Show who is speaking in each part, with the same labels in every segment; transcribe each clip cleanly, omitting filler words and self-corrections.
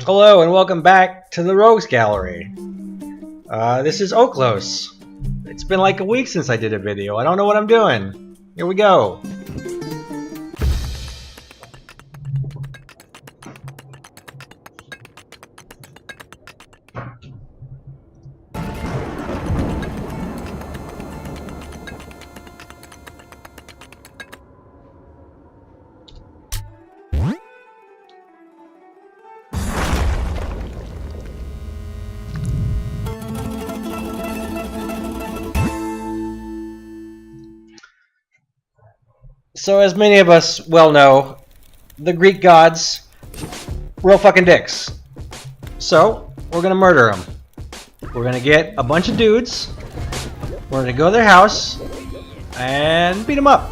Speaker 1: Hello and welcome back to the Rogues Gallery. This is Okhlos. It's been like a week since I did a video. I don't know what I'm doing. Here we go. So as many of us well know, the Greek gods, real fucking dicks. So, we're gonna murder them. We're gonna get a bunch of dudes, we're gonna go to their house, and beat them up.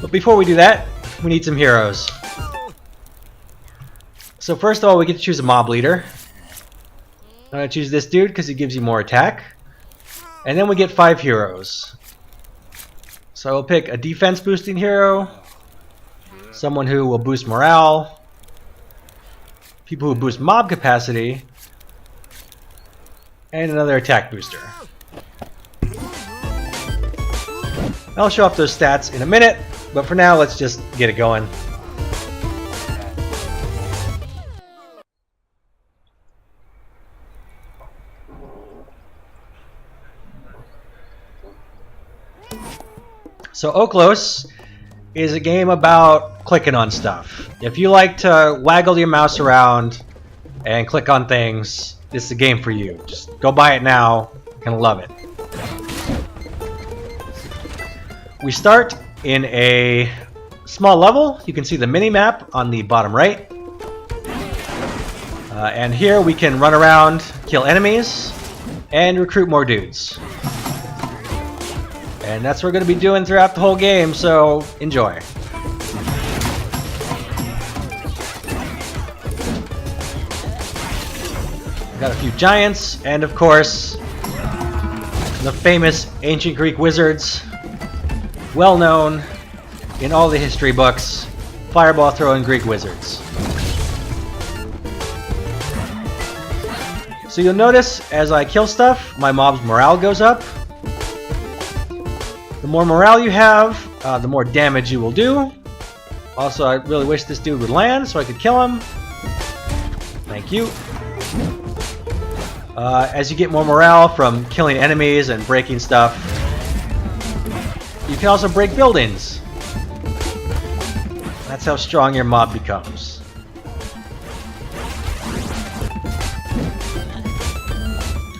Speaker 1: But before we do that, we need some heroes. So first of all, we get to choose a mob leader. I'm gonna choose this dude because he gives you more attack. And then we get 5 heroes. So I will pick a defense boosting hero, someone who will boost morale, people who boost mob capacity, and another attack booster. I'll show off those stats in a minute, but for now let's just get it going. So Okhlos is a game about clicking on stuff. If you like to waggle your mouse around and click on things, this is a game for you. Just go buy it now. You're gonna love it. We start in a small level. You can see the mini-map on the bottom right. And here we can run around, kill enemies, and recruit more dudes. And that's what we're going to be doing throughout the whole game, so enjoy. We've got a few giants, and of course, the famous ancient Greek wizards, well known in all the history books, fireball throwing Greek wizards. So you'll notice as I kill stuff, my mob's morale goes up. The more morale you have, the more damage you will do. Also, I really wish this dude would land so I could kill him. Thank you. As you get more morale from killing enemies and breaking stuff, you can also break buildings. That's how strong your mob becomes.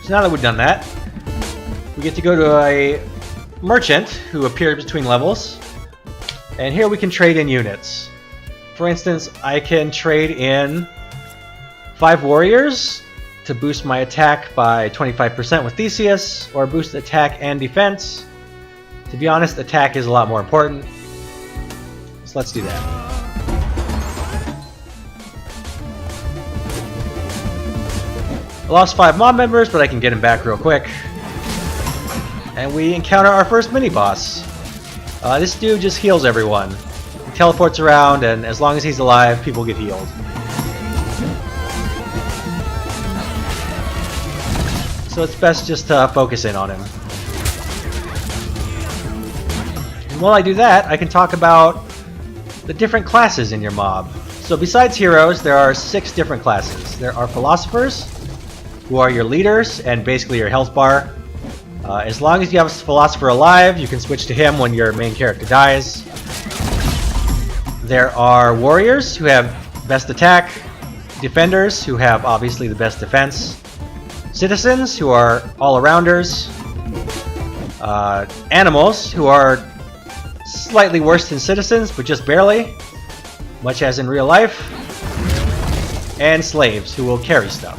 Speaker 1: So now that we've done that, we get to go to a merchant who appears between levels, and here we can trade in units. For instance, I can trade in 5 warriors to boost my attack by 25% with Theseus, or boost attack and defense. To be honest, attack is a lot more important, so let's do that. I lost 5 mob members, but I can get them back real quick. And we encounter our first mini-boss. This dude just heals everyone. He teleports around, and as long as he's alive, people get healed. So it's best just to focus in on him. And while I do that, I can talk about the different classes in your mob. So besides heroes, there are 6 different classes. There are philosophers, who are your leaders and basically your health bar. As long as you have a philosopher alive, you can switch to him when your main character dies. There are warriors who have best attack, defenders who have obviously the best defense, citizens who are all-arounders, animals who are slightly worse than citizens but just barely, much as in real life, and slaves who will carry stuff.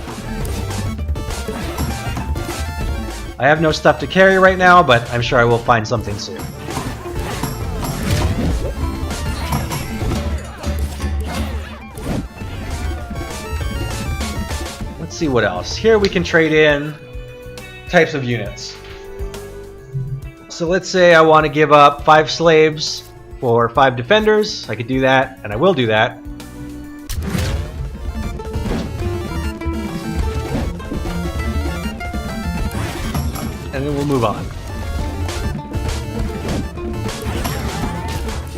Speaker 1: I have no stuff to carry right now, but I'm sure I will find something soon. Let's see what else. Here we can trade in types of units. So let's say I want to give up 5 slaves for 5 defenders. I could do that, and I will do that. and then we'll move on.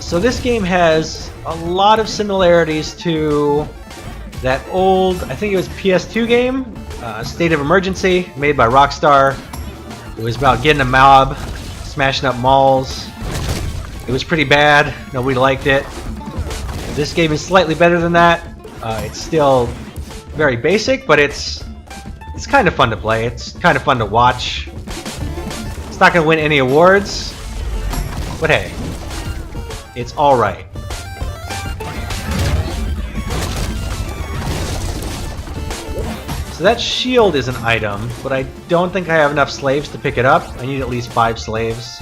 Speaker 1: So this game has a lot of similarities to that old, I think it was PS2 game, State of Emergency, made by Rockstar. It was about getting a mob, smashing up malls. It was pretty bad, nobody liked it. This game is slightly better than that. It's still very basic, but it's kind of fun to play. It's kind of fun to watch. It's not going to win any awards, but hey, it's alright. So that shield is an item, but I don't think I have enough slaves to pick it up. I need at least 5 slaves.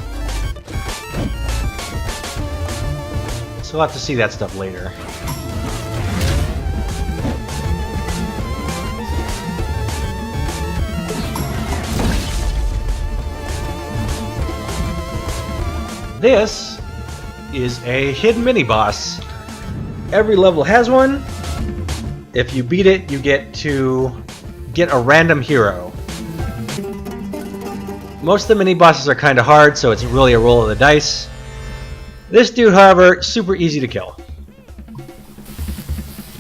Speaker 1: So we'll have to see that stuff later. This is a hidden mini-boss. Every level has one. If you beat it, you get to get a random hero. Most of the mini-bosses are kind of hard, so it's really a roll of the dice. This dude, however, super easy to kill.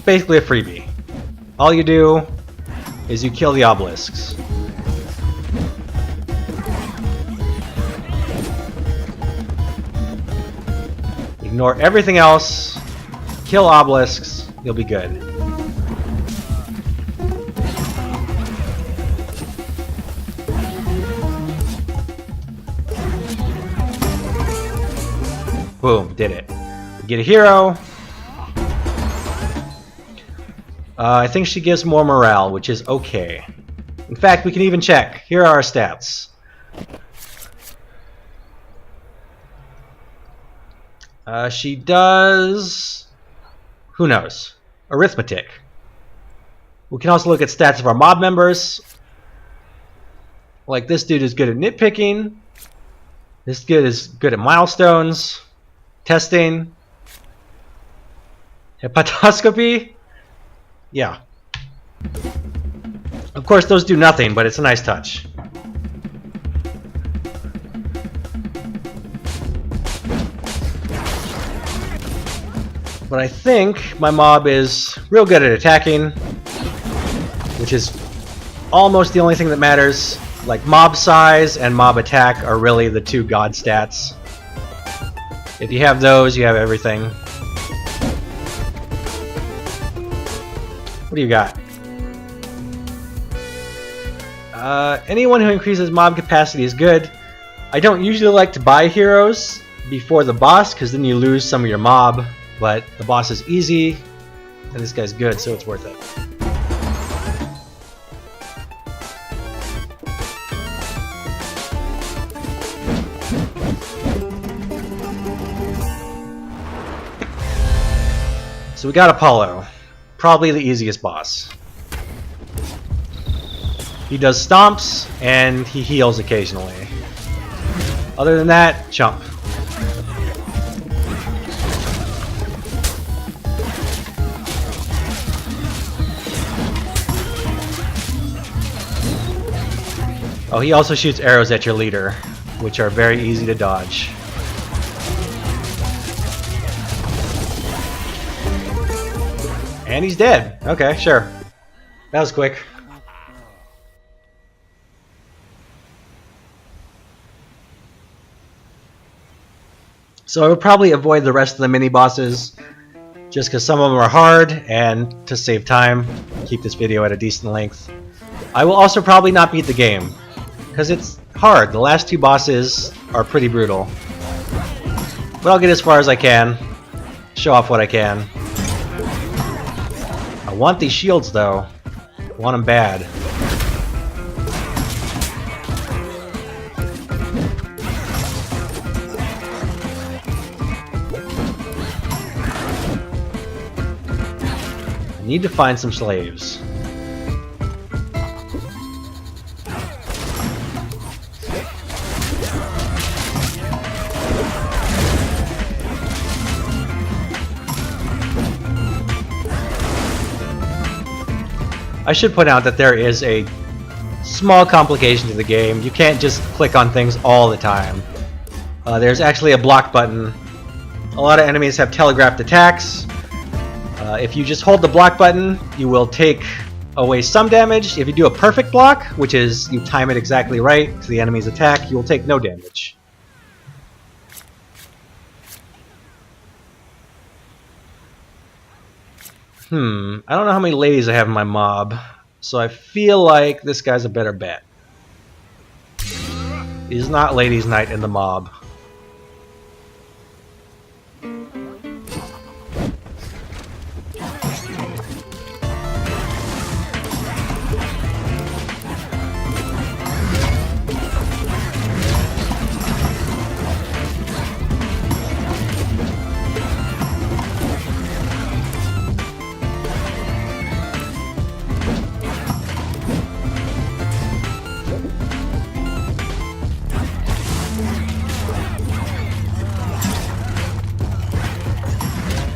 Speaker 1: Basically a freebie. All you do is you kill the obelisks. Ignore everything else, kill obelisks, you'll be good. Boom, did it. Get a hero. I think she gives more morale, which is okay. In fact, we can even check. Here are our stats. She does... who knows? Arithmetic. We can also look at stats of our mob members. Like this dude is good at nitpicking. This dude is good at milestones. Testing. Hepatoscopy. Yeah. Of course those do nothing, but it's a nice touch. But I think my mob is real good at attacking, which is almost the only thing that matters. Like mob size and mob attack are really the two god stats. If you have those, you have everything. What do you got? Anyone who increases mob capacity is good. I don't usually like to buy heroes before the boss, because then you lose some of your mob. But the boss is easy, and this guy's good, so it's worth it. So we got Apollo, probably the easiest boss. He does stomps, and he heals occasionally. Other than that, chump. Oh, he also shoots arrows at your leader, which are very easy to dodge. And he's dead. Okay, sure. That was quick. So I would probably avoid the rest of the mini-bosses, just because some of them are hard, and to save time, keep this video at a decent length. I will also probably not beat the game, because it's hard. The last 2 bosses are pretty brutal. But I'll get as far as I can, show off what I can. I want these shields though. I want them bad. I need to find some slaves. I should point out that there is a small complication to the game. You can't just click on things all the time. There's actually a block button. A lot of enemies have telegraphed attacks. If you just hold the block button, you will take away some damage. If you do a perfect block, which is you time it exactly right to the enemy's attack, you will take no damage. I don't know how many ladies I have in my mob, so I feel like this guy's a better bet. He's not ladies' night in the mob.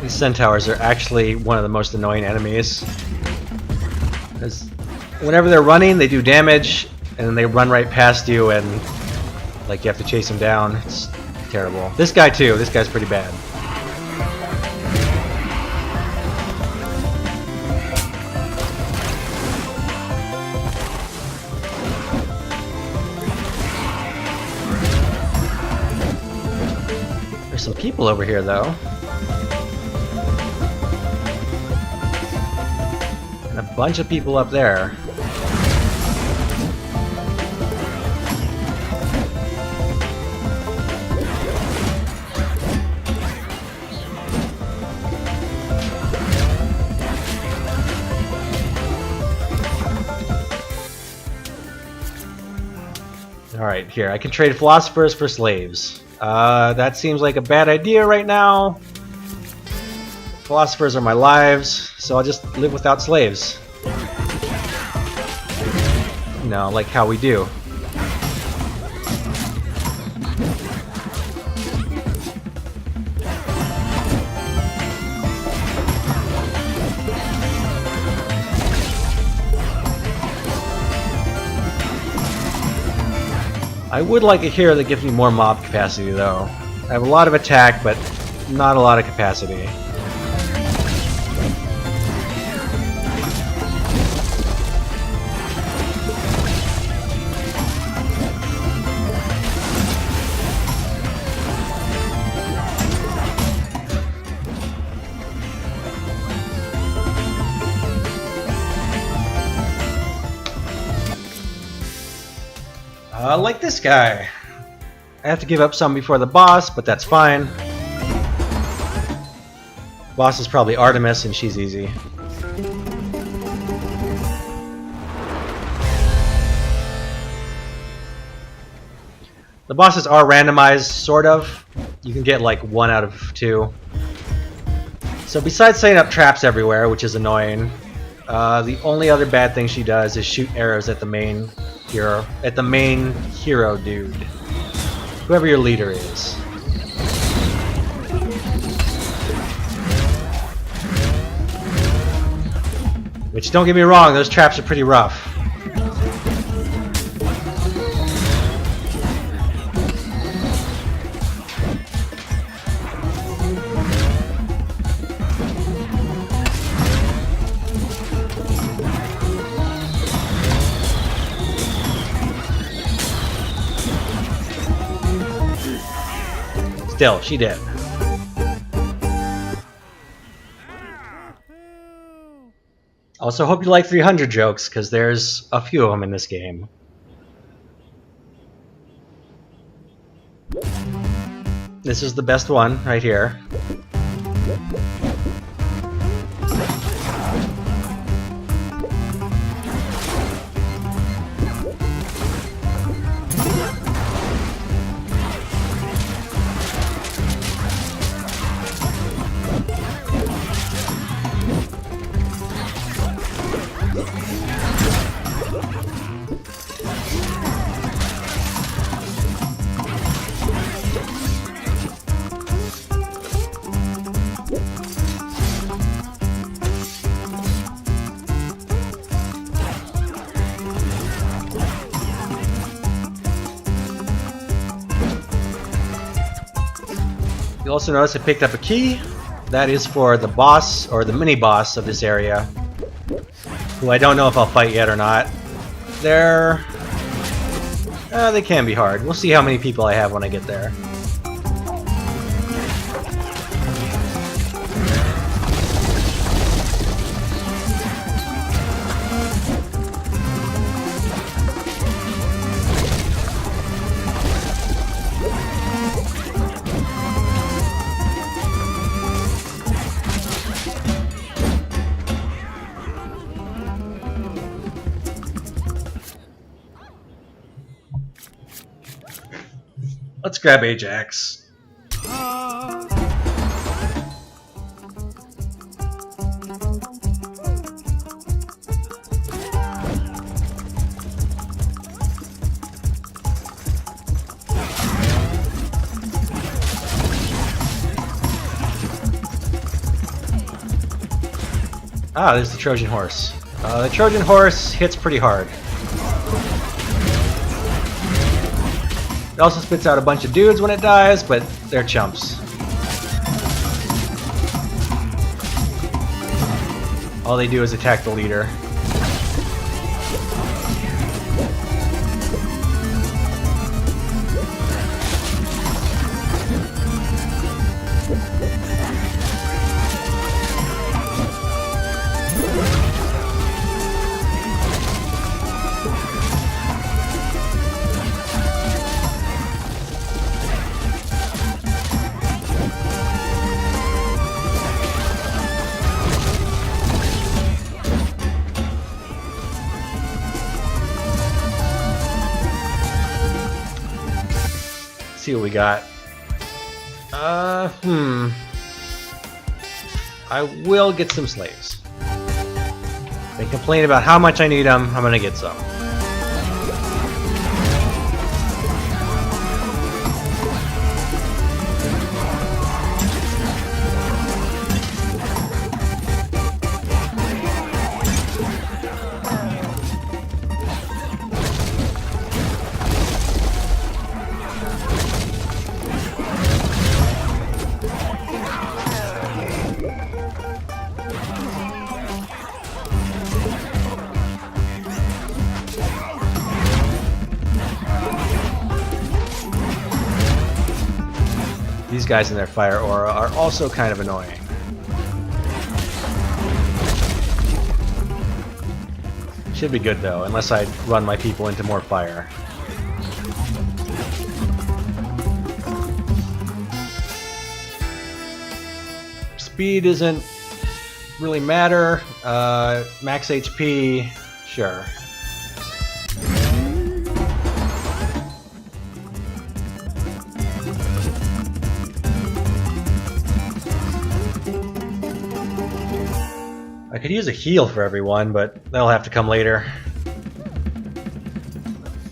Speaker 1: Centaurs are actually one of the most annoying enemies. Because whenever they're running, they do damage, and then they run right past you, and like you have to chase them down. It's terrible. This guy too. This guy's pretty bad. There's some people over here, though. A bunch of people up there. Alright, here, I can trade philosophers for slaves. That seems like a bad idea right now. Philosophers are my lives, so I'll just live without slaves. You know, like how we do. I would like a hero that gives me more mob capacity, though. I have a lot of attack, but not a lot of capacity. Like this guy. I have to give up some before the boss, but that's fine. Boss is probably Artemis, and she's easy. The bosses are randomized, sort of. You can get like 1 out of 2. So besides setting up traps everywhere, which is annoying, the only other bad thing she does is shoot arrows at the main hero dude, whoever your leader is. Which, don't get me wrong, those traps are pretty rough. Still, she did. Also, hope you like 300 jokes, because there's a few of them in this game. This is the best one, right here. You'll also notice I picked up a key. That is for the boss, or the mini-boss of this area, who I don't know if I'll fight yet or not. They can be hard. We'll see how many people I have when I get there. Let's grab Ajax. Ah, there's the Trojan horse. The Trojan horse hits pretty hard. It also spits out a bunch of dudes when it dies, but they're chumps. All they do is attack the leader. See what we got. I will get some slaves. They complain about how much I need them. I'm gonna get some. These guys in their fire aura are also kind of annoying. Should be good though, unless I run my people into more fire. Speed doesn't really matter. Max HP, sure. I could use a heal for everyone, but that'll have to come later.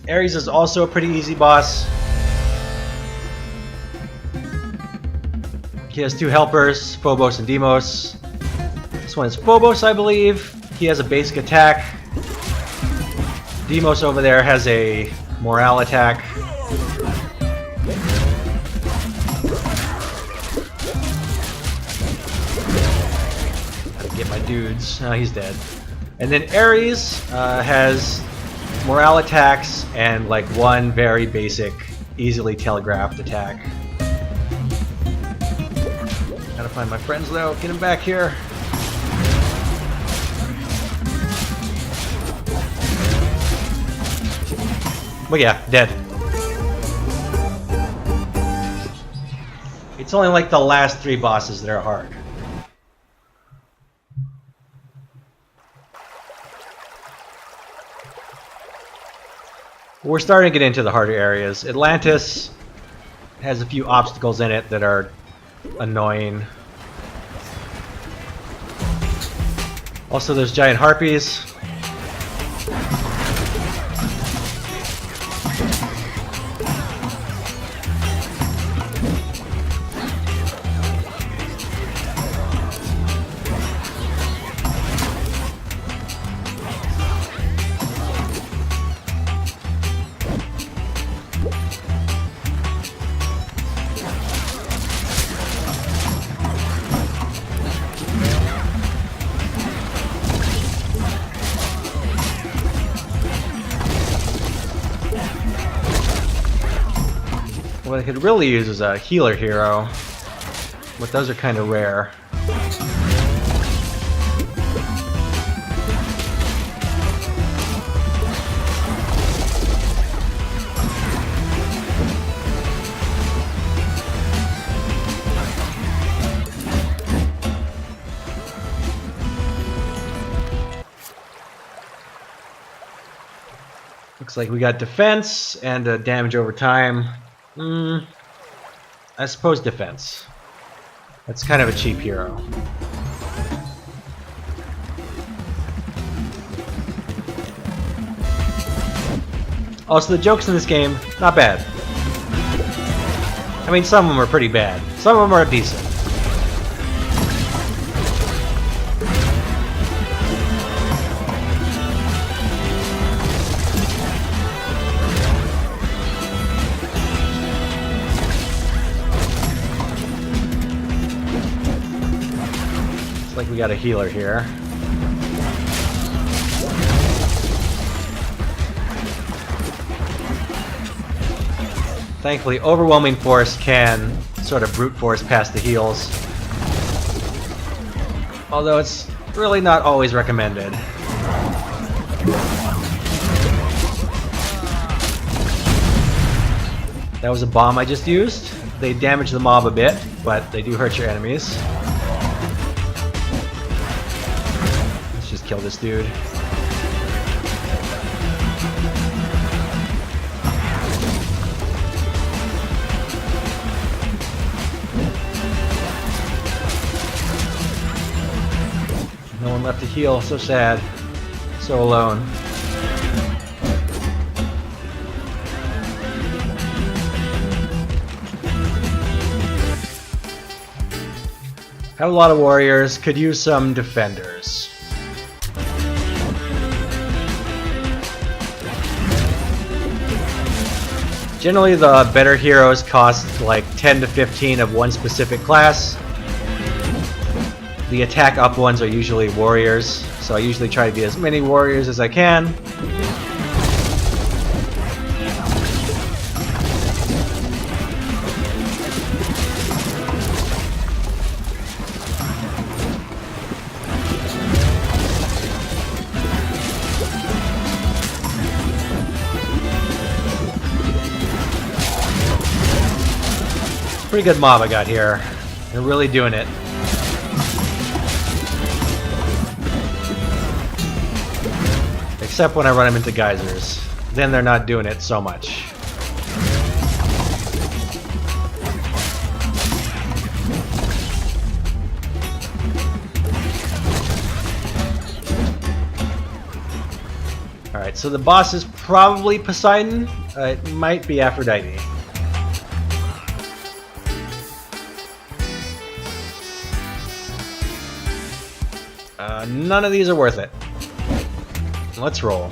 Speaker 1: Ares is also a pretty easy boss. He has two helpers, Phobos and Deimos. This one is Phobos, I believe. He has a basic attack. Deimos over there has a morale attack. Get my dudes. Oh, he's dead. And then Ares has morale attacks and like one very basic, easily telegraphed attack. Gotta find my friends though. Get him back here. But yeah, dead. It's only like the last three bosses that are hard. We're starting to get into the harder areas. Atlantis has a few obstacles in it that are annoying. Also, there's giant harpies. What I could really use is a healer hero, but those are kind of rare. Looks like we got defense and damage over time. I suppose defense. That's kind of a cheap hero. Also, the jokes in this game, not bad. I mean, some of them are pretty bad. Some of them are decent. Like we got a healer here. Thankfully, overwhelming force can sort of brute force past the heals. Although it's really not always recommended. That was a bomb I just used. They damage the mob a bit, but they do hurt your enemies. Kill this dude. No one left to heal. So sad. So alone. Have a lot of warriors. Could use some defenders. Generally, the better heroes cost like 10 to 15 of one specific class. The attack up ones are usually warriors, so I usually try to get as many warriors as I can. Pretty good mob I got here. They're really doing it. Except when I run them into geysers. Then they're not doing it so much. Alright, so the boss is probably Poseidon. It might be Aphrodite. None of these are worth it. Let's roll.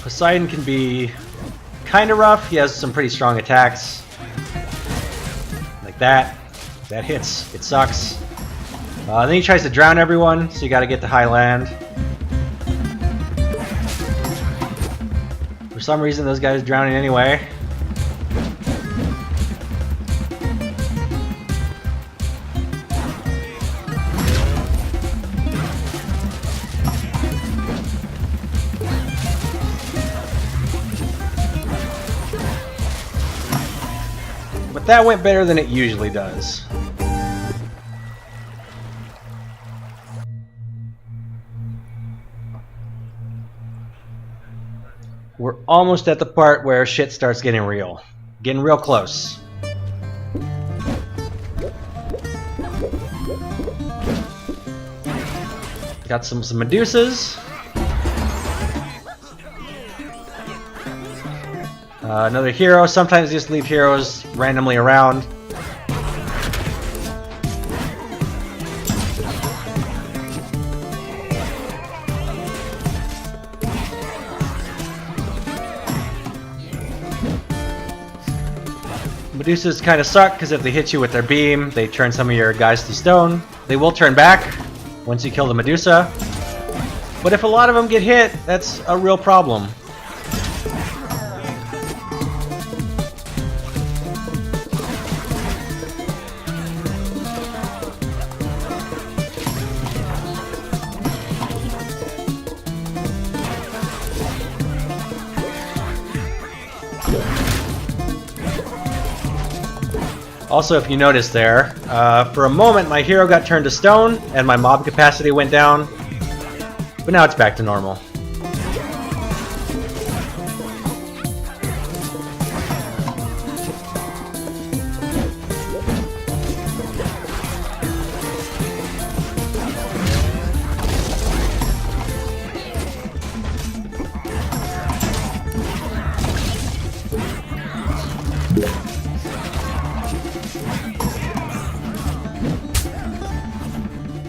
Speaker 1: Poseidon can be kind of rough. He has some pretty strong attacks. Like that. That hits. It sucks. Then he tries to drown everyone, so you gotta get to high land. For some reason, those guys are drowning anyway. But that went better than it usually does. We're almost at the part where shit starts getting real. Getting real close. Got some Medusas. Another hero. Sometimes just leave heroes randomly around. Medusas kind of suck because if they hit you with their beam, they turn some of your guys to stone. They will turn back once you kill the Medusa. But if a lot of them get hit, that's a real problem. Also, if you notice there, for a moment my hero got turned to stone and my mob capacity went down, but now it's back to normal.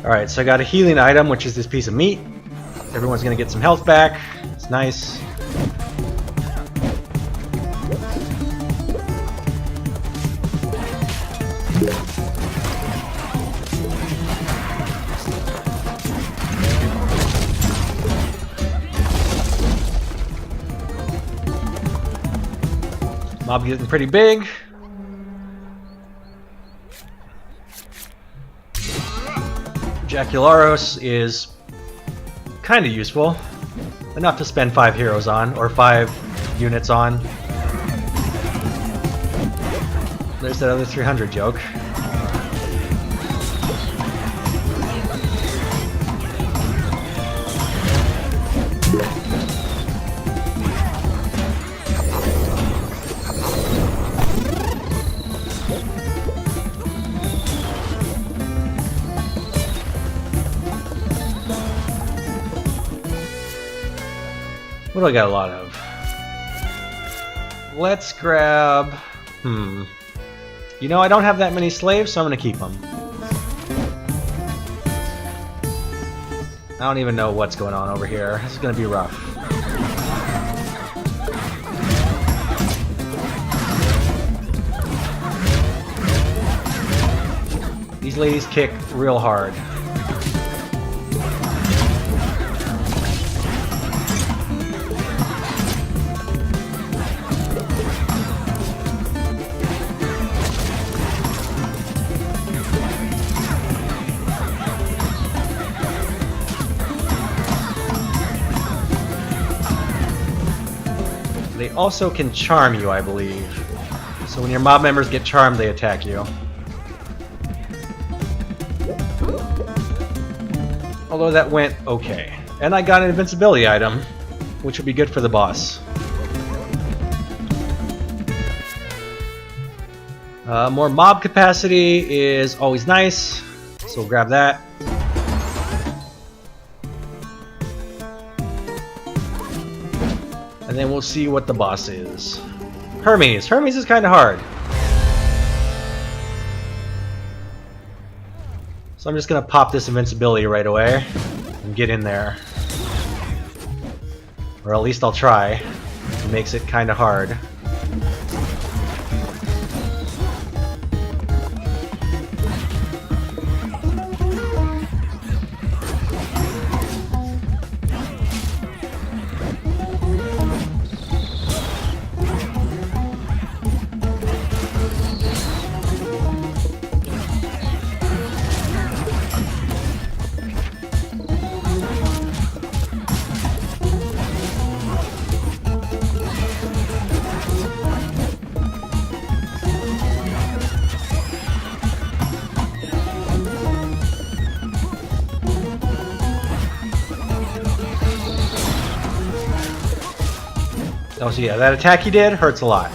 Speaker 1: Alright, so I got a healing item, which is this piece of meat. Everyone's gonna get some health back. It's nice. Mob getting pretty big. Jacularos is kind of useful. Enough to spend 5 heroes on, or 5 units on. There's that other 300 joke. What do I got a lot of? Let's grab... You know, I don't have that many slaves, so I'm gonna keep them. I don't even know what's going on over here. This is gonna be rough. These ladies kick real hard. They also can charm you, I believe. So when your mob members get charmed, they attack you. Although that went okay. And I got an invincibility item, which would be good for the boss. More mob capacity is always nice, so we'll grab that. And then we'll see what the boss is. Hermes. Hermes is kind of hard. So I'm just going to pop this invincibility right away and get in there. Or at least I'll try. It makes it kind of hard. Oh, so yeah, that attack he did hurts a lot.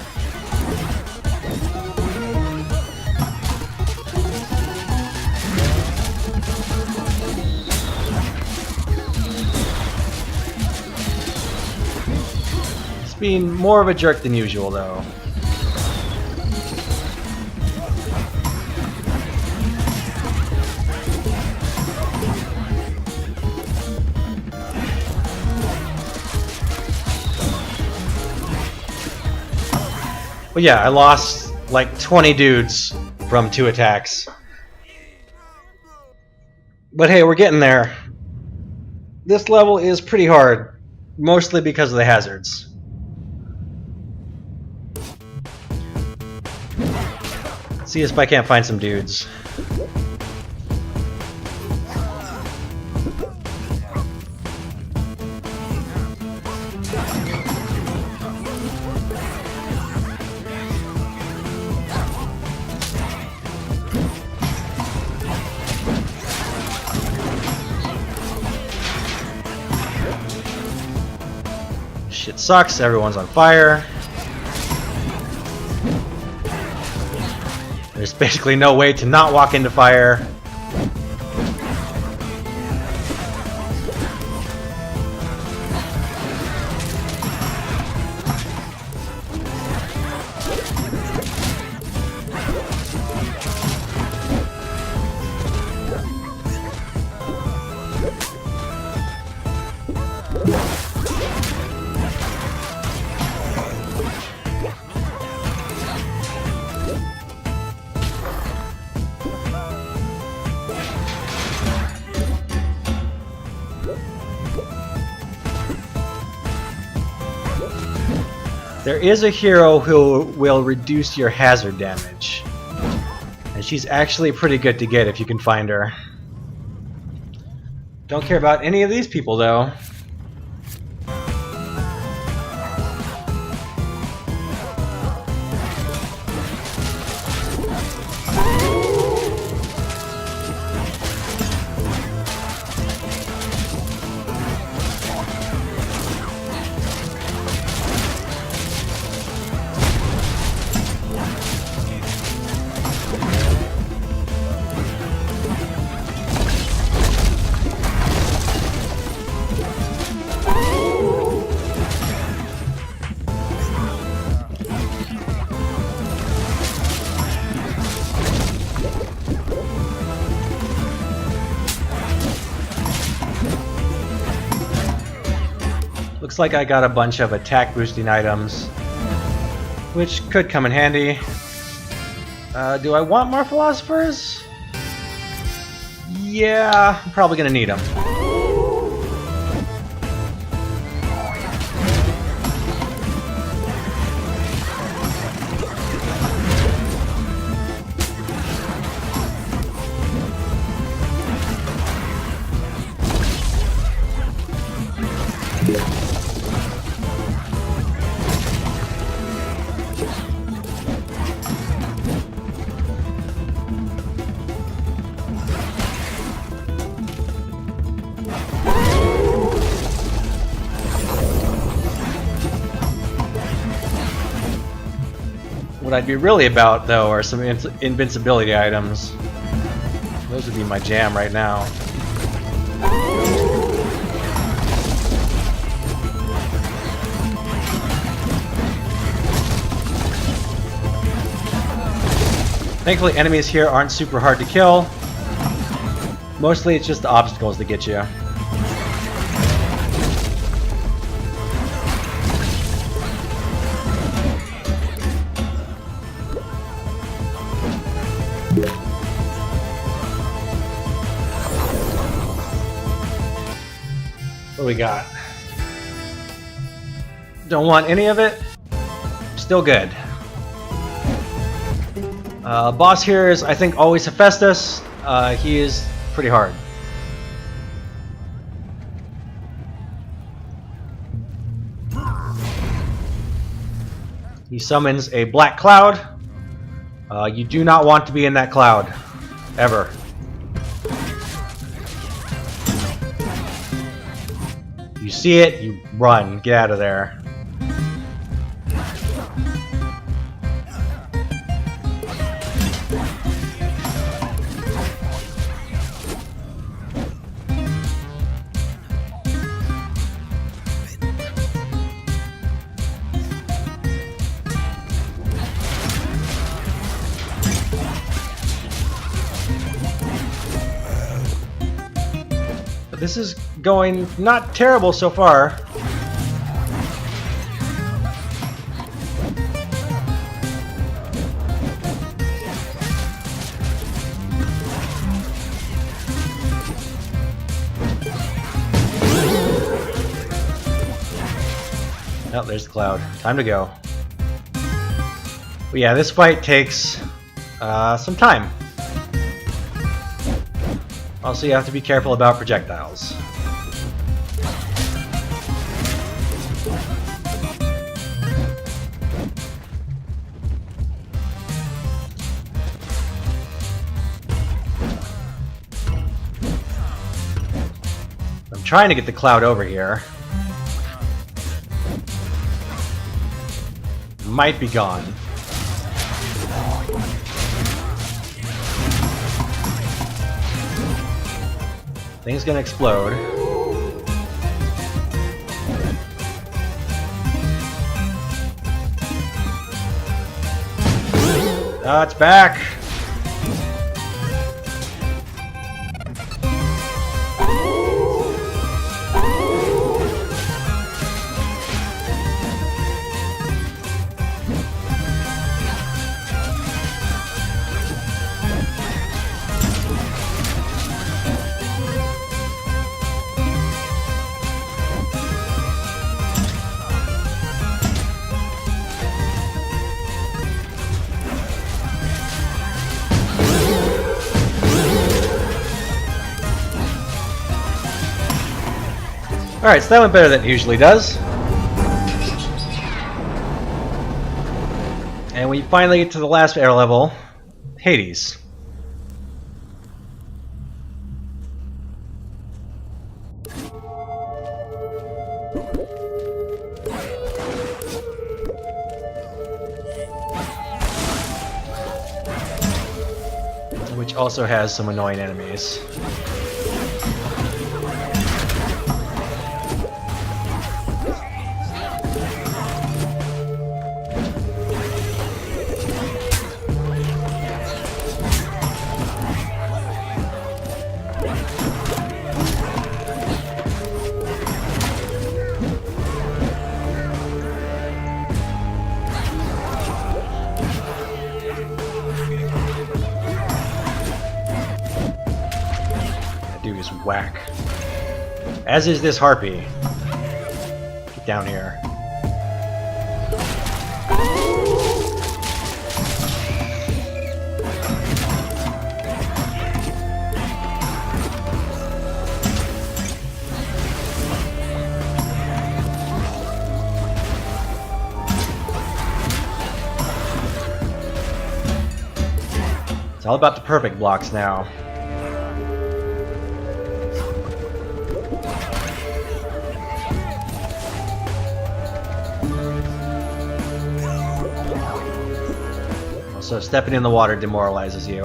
Speaker 1: He's being more of a jerk than usual, though. But yeah, I lost like 20 dudes from 2 attacks. But hey, we're getting there. This level is pretty hard, mostly because of the hazards. Let's see if I can't find some dudes. Shit sucks, everyone's on fire. There's basically no way to not walk into fire. There is a hero who will reduce your hazard damage. And she's actually pretty good to get if you can find her. Don't care about any of these people though. Looks like I got a bunch of attack boosting items, which could come in handy. Do I want more philosophers? Yeah, I'm probably gonna need them. What I'd be really about, though, are some invincibility items. Those would be my jam right now. Thankfully, enemies here aren't super hard to kill. Mostly it's just the obstacles that get you. What do we got? Don't want any of it. Still good. Boss here is, I think, always Hephaestus. He is pretty hard. He summons a black cloud. You do not want to be in that cloud. Ever. You see it, you run. Get out of there. This is going not terrible so far. Oh, there's the cloud. Time to go. But yeah, this fight takes some time. Also, you have to be careful about projectiles. I'm trying to get the cloud over here. Might be gone. Thing's gonna explode. Ah, it's back! Alright, so that went better than it usually does. And we finally get to the last air level, Hades. Which also has some annoying enemies. Whack. As is this harpy. Get down here. It's all about the perfect blocks now. So stepping in the water demoralizes you.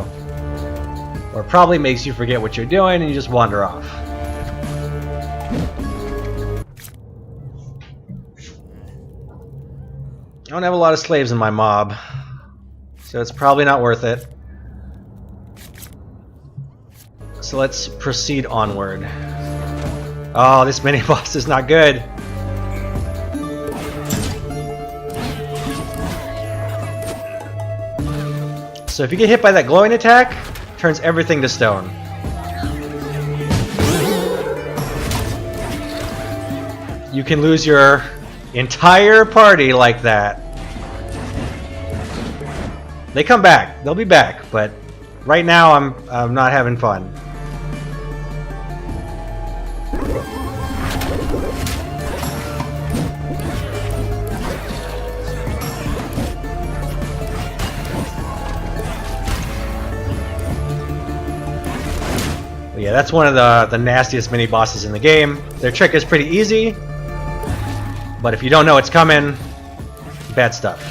Speaker 1: Or probably makes you forget what you're doing and you just wander off. I don't have a lot of slaves in my mob, so it's probably not worth it. So let's proceed onward. Oh, this mini-boss is not good. So if you get hit by that glowing attack, it turns everything to stone. You can lose your entire party like that. They come back. They'll be back, but right now I'm not having fun. Yeah, that's one of the nastiest mini-bosses in the game. Their trick is pretty easy, but if you don't know it's coming, bad stuff.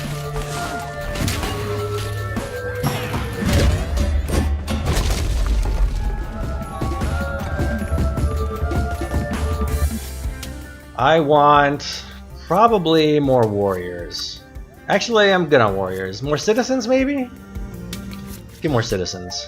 Speaker 1: I want probably more warriors. Actually, I'm good on warriors. More citizens, maybe? Get more citizens.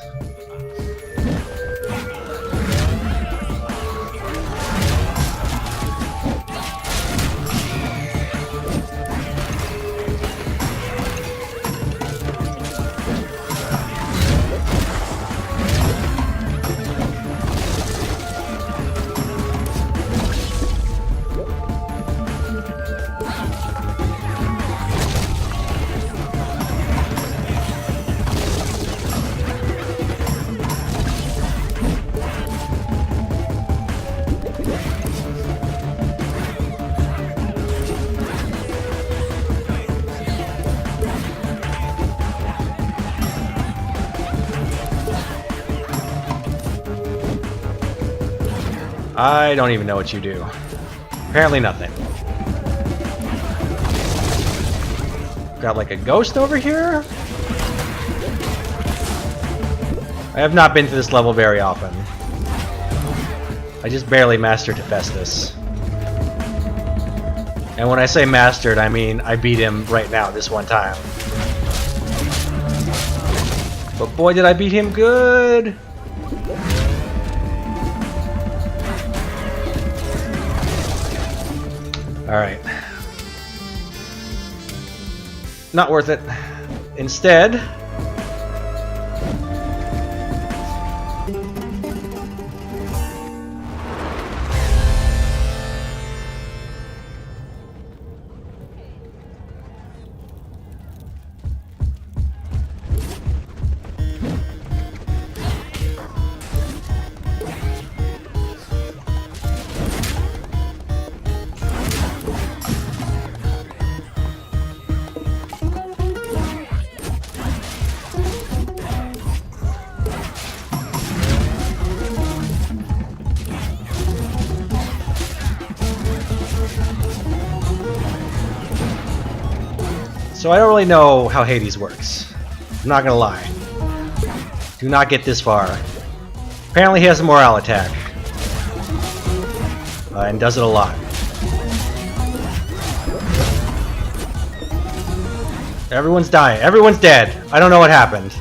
Speaker 1: I don't even know what you do. Apparently nothing. Got like a ghost over here? I have not been to this level very often. I just barely mastered Hephaestus. And when I say mastered, I mean I beat him right now, this one time. But boy, did I beat him good! Alright. Not worth it. Instead... So I don't really know how Hades works. I'm not gonna lie. Do not get this far. Apparently he has a morale attack. And does it a lot. Everyone's dying. Everyone's dead. I don't know what happened.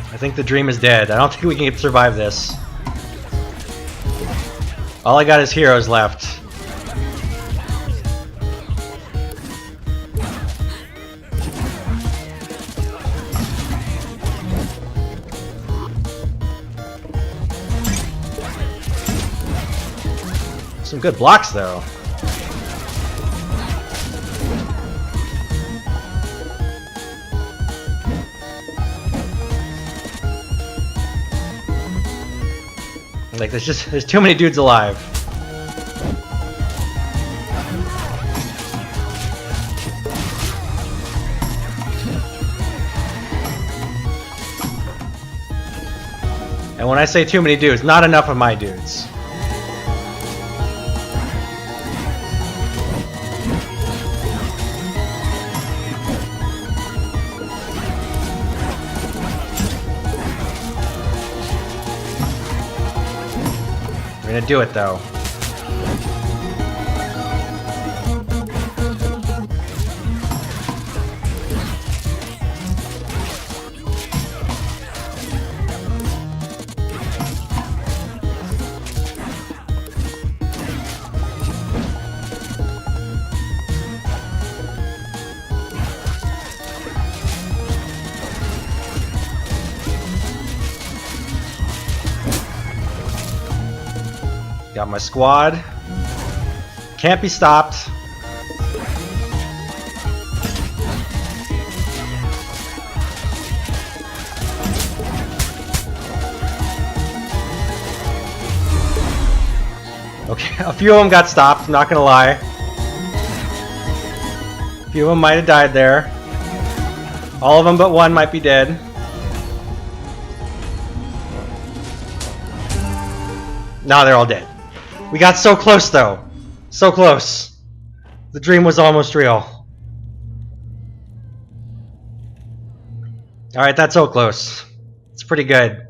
Speaker 1: I think the dream is dead. I don't think we can survive this. All I got is heroes left. Some good blocks though. Like there's too many dudes alive. And when I say too many dudes, not enough of my dudes. We're gonna do it though. Got my squad. Can't be stopped. Okay, a few of them got stopped, not gonna lie. A few of them might have died there. All of them but one might be dead. Now they're all dead. We got so close though. So close. The dream was almost real. Alright, that's so close. It's pretty good.